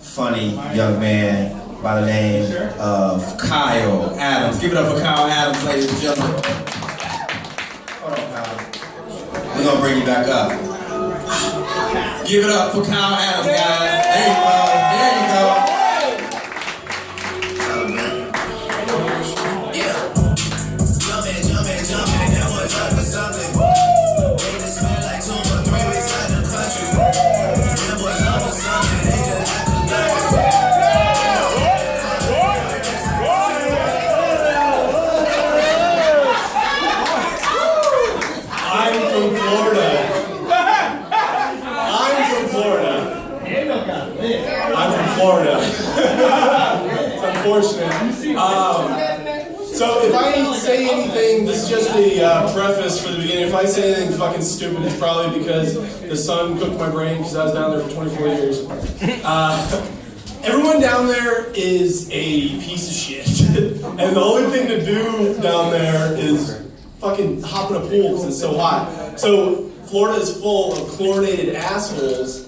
Funny young man by the name of Kyle Adams. Give it up for Kyle Adams, ladies and gentlemen. Hold on, Kyle. We're gonna bring you back up. Give it up for Kyle Adams, guys. There you go. There you go. Yeah. Jumpin', jumpin', jumpin'. That boy dropping something. They just spent like 2 or 3 weeks out the country. That boy dropping something. They just Florida. It's unfortunate. So if I say anything, this is just the preface for the beginning. If I say anything fucking stupid, it's probably because the sun cooked my brain because I was down there for 24 years. Everyone down there is a piece of shit. And the only thing to do down there is fucking hop in a pool because it's so hot. So Florida is full of chlorinated assholes.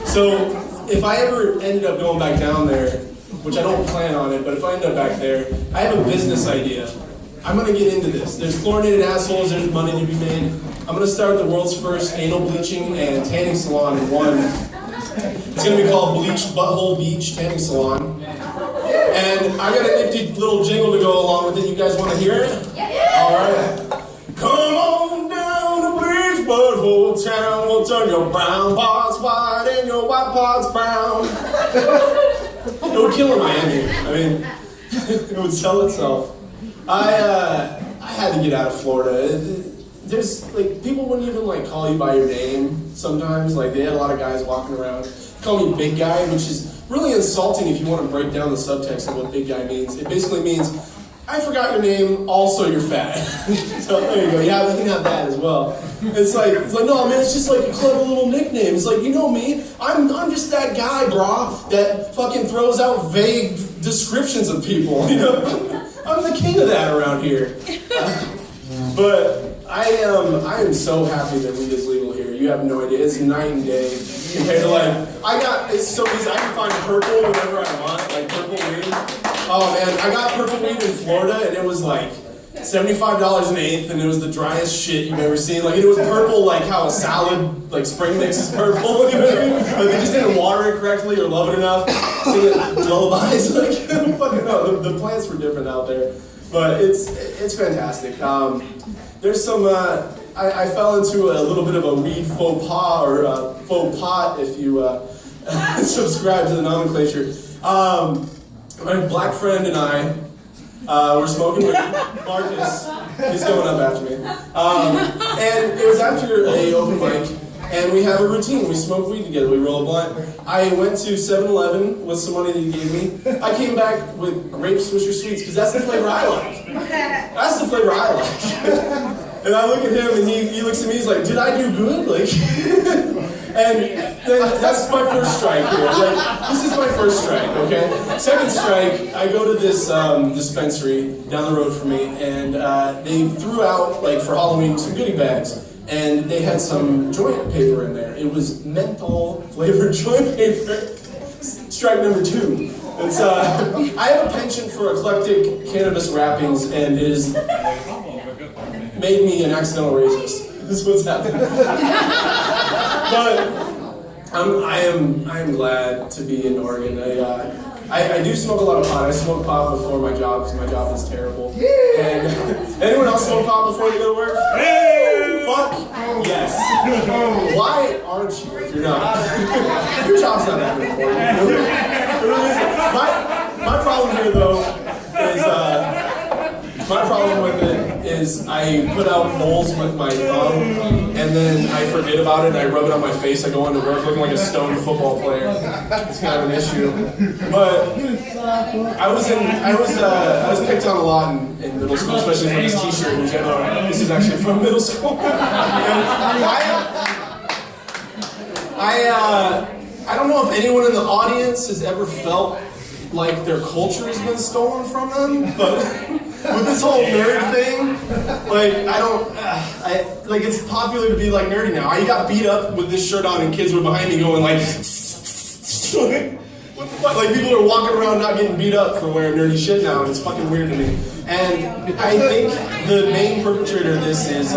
So if I ever ended up going back down there, which I don't plan on it, but if I end up back there, I have a business idea. I'm going to get into this. There's chlorinated assholes, there's money to be made. I'm going to start the world's first anal bleaching and tanning salon in one. It's going to be called Bleached Butthole Beach Tanning Salon. And I got a nifty little jingle to go along with it. You guys want to hear it? Yeah. All right. Come on down to Bleached Butthole Town. We'll turn your brown parts white and your white parts brown. It would kill in Miami. I mean, it would sell itself. I had to get out of Florida. There's like people wouldn't even like call you by your name sometimes. Like they had a lot of guys walking around call me big guy, which is really insulting if you want to break down the subtext of what big guy means. It basically means I forgot your name, also you're fat. So there you go. Yeah, we can have that as well. It's like no man, it's just like a clever little nickname. It's like, you know me, I'm just that guy, brah, that fucking throws out vague descriptions of people. You know, I'm the king of that around here. But I am so happy that weed is legal here. You have no idea. It's night and day compared to it's so easy. I can find purple whenever I want, like purple weed. Oh man, I got purple weed in Florida and it was like $75 an eighth, and it was the driest shit you've ever seen. Like it was purple, like how a salad, like spring mix is purple. You know what I mean? Like they just didn't water it correctly or love it enough. Sing it lullabies. Like I don't fucking know. The plants were different out there, but it's fantastic. There's some. I fell into a little bit of a weed faux pas or faux pot if you subscribe to the nomenclature. My black friend and I. We're smoking with Marcus. He's going up after me. And it was after a open mic, and we have a routine. We smoke weed together. We roll a blunt. I went to 7-Eleven with some money that he gave me. I came back with grape Swisher Sweets because that's the flavor I like. That's the flavor I like. And I look at him, and he looks at me. He's like, "Did I do good?" Like. And then that's my first strike here. Like, this is my first strike, okay? Second strike, I go to this dispensary down the road from me, and they threw out, like, for Halloween, some goodie bags. And they had some joint paper in there. It was menthol flavored joint paper. Strike number 2. It's I have a penchant for eclectic cannabis wrappings, and it has made me an accidental racist. This is what's happening. But I am glad to be in Oregon. I do smoke a lot of pot. I smoke pot before my job because my job is terrible. And anyone else smoke pot before they go to work? Fuck yes. Why aren't you if you're not? Your job's not that important. It really isn't. My problem here though is my problem with it is I put out bowls with my thumb, and then I forget about it, and I rub it on my face. I go into work looking like a stoned football player. It's kind of an issue. But I was picked on a lot in middle school, especially for this T-shirt in general. This is actually from middle school. I don't know if anyone in the audience has ever felt like their culture has been stolen from them, but with this whole nerd thing, like it's popular to be like nerdy now. I got beat up with this shirt on and kids were behind me going like, Like, people are walking around not getting beat up for wearing nerdy shit now, and it's fucking weird to me. And I think the main perpetrator of this is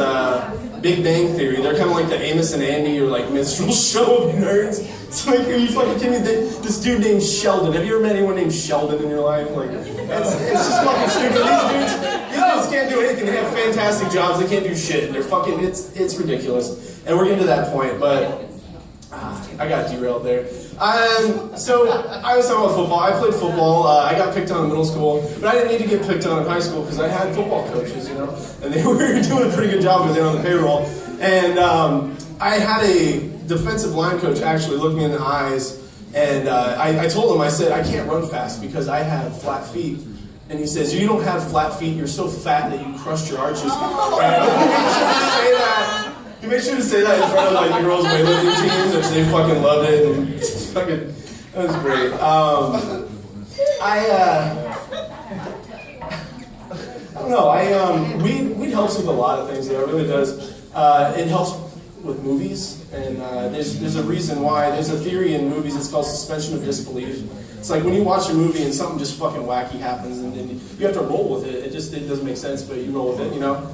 Big Bang Theory. They're kind of like the Amos and Andy or like minstrel show of nerds. It's like, are you fucking kidding me? This dude named Sheldon. Have you ever met anyone named Sheldon in your life? Like, it's just fucking stupid. These dudes can't do anything. They have fantastic jobs. They can't do shit. They're fucking, it's ridiculous. And we're getting to that point, but I got derailed there. So I was talking about football. I played football. I got picked on in middle school, but I didn't need to get picked on in high school because I had football coaches, you know, and they were doing a pretty good job because they were on the payroll. And I had a defensive line coach actually look me in the eyes, and I told him, I said, I can't run fast because I have flat feet. And he says, you don't have flat feet, you're so fat that you crushed your arches. He made sure to say that in front of like the girls' weightlifting team, which they fucking loved it, and it's fucking, that was great. I don't know, weed helps with a lot of things, though, it really does. It helps with movies, and there's a reason why. There's a theory in movies, it's called suspension of disbelief. It's like when you watch a movie and something just fucking wacky happens, and you have to roll with it. It doesn't make sense, but you roll with it, you know?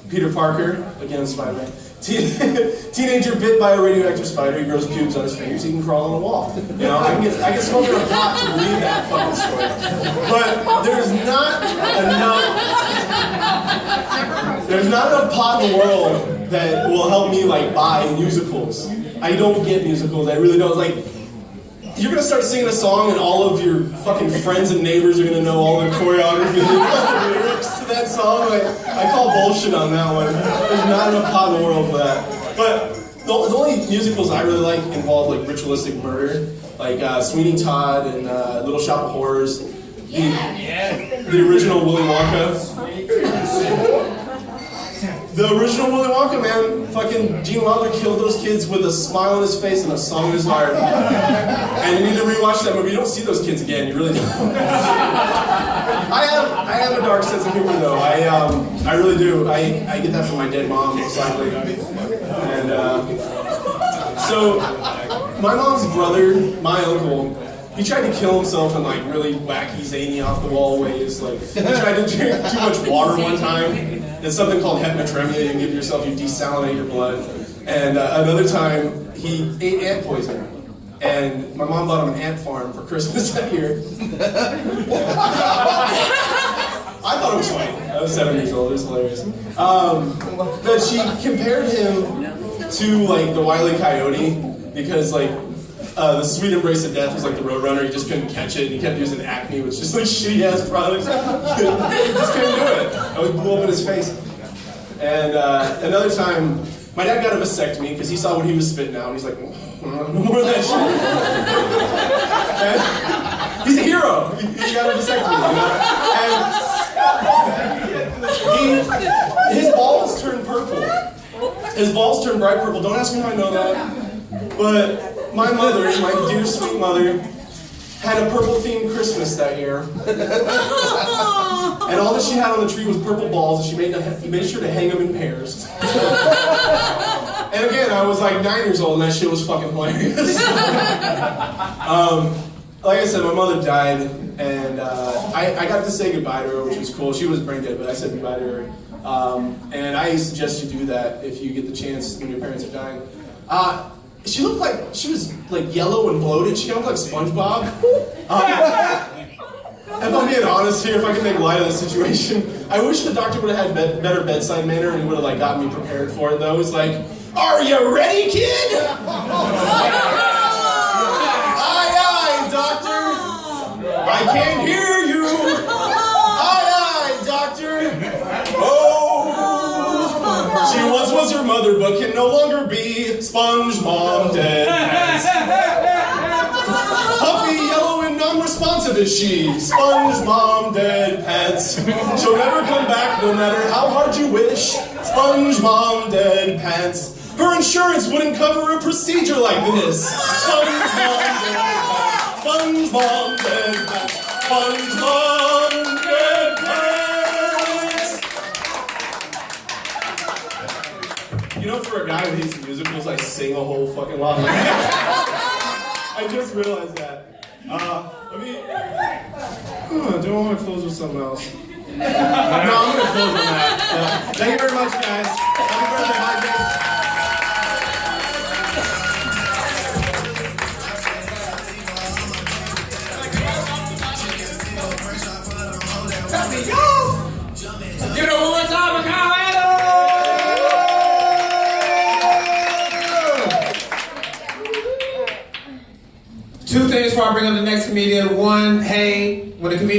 Peter Parker, again, Spider-Man. Teenager bit by a radioactive spider, he grows pubes on his fingers, he can crawl on a wall. You know, I can smoke a pot to believe that fucking story. But there's not enough pot in the world that will help me, like, buy musicals. I don't get musicals, I really don't. Like, you're gonna start singing a song and all of your fucking friends and neighbors are gonna know all the choreography and the lyrics to that song. Like, I call bullshit on that one. There's not enough pot in the world for that. But the only musicals I really like involve like ritualistic murder, like Sweeney Todd and Little Shop of Horrors. The original Willy Wonka. The original Willy Wonka, man, fucking Gene Wilder killed those kids with a smile on his face and a song in his heart. And you need to rewatch that movie. You don't see those kids again. You really don't. I have a dark sense of humor, though. I really do. I get that from my dead mom, most likely. And so my mom's brother, my uncle, he tried to kill himself in like really wacky, zany, off the wall ways. Like he tried to drink too much water one time. It's something called hypnotremia. You give yourself, you desalinate your blood. And another time, he ate ant poison. And my mom bought him an ant farm for Christmas that year. I thought it was funny. I was 7 years old. It was hilarious. But she compared him to like the Wile E. Coyote because like the Sweet Embrace of Death was like the Roadrunner. He just couldn't catch it. And he kept using Acme, which is just like shitty ass products. He just couldn't do it. I would blow up in his face. And another time, my dad got a vasectomy because he saw what he was spitting out. And he's like, no more of that shit. And he's a hero. He got a vasectomy. You know? And his balls turned purple. His balls turned bright purple. Don't ask me how I know that. But my mother, my dear sweet mother, had a purple-themed Christmas that year. And all that she had on the tree was purple balls, and she made sure to hang them in pairs. And again, I was like 9 years old, and that shit was fucking hilarious. Like I said, my mother died, and I got to say goodbye to her, which was cool. She was brain dead, but I said goodbye to her. And I suggest you do that if you get the chance when your parents are dying. She looked like, she was like yellow and bloated. She kind of looked like SpongeBob. If I'm being honest here, if I can make light of the situation, I wish the doctor would have had better bedside manner and he would have like gotten me prepared for it though. It's like, are you ready, kid? Aye, aye, doctor. I can't hear you. Aye, aye, doctor. Oh. She once was your mother, but can no longer be. Sponge Mom dead. Puffy, yellow, and non-responsive is she. Sponge Mom dead pants. She'll never come back no matter how hard you wish. Sponge Mom dead pants. Her insurance wouldn't cover a procedure like this. Sponge Mom dead pants. Sponge Mom dead pants. Sponge Mom dead pants. You know, for a guy who hates musicals, I sing a whole fucking lot. I just realized that. Let me. Do I want to close with something else? No, I'm gonna close on that. Thank you very much, guys. Happy birthday, Hyjinx. Give it up one more time, Macau. 2 things before I bring up the next comedian. One, hey, when the comedian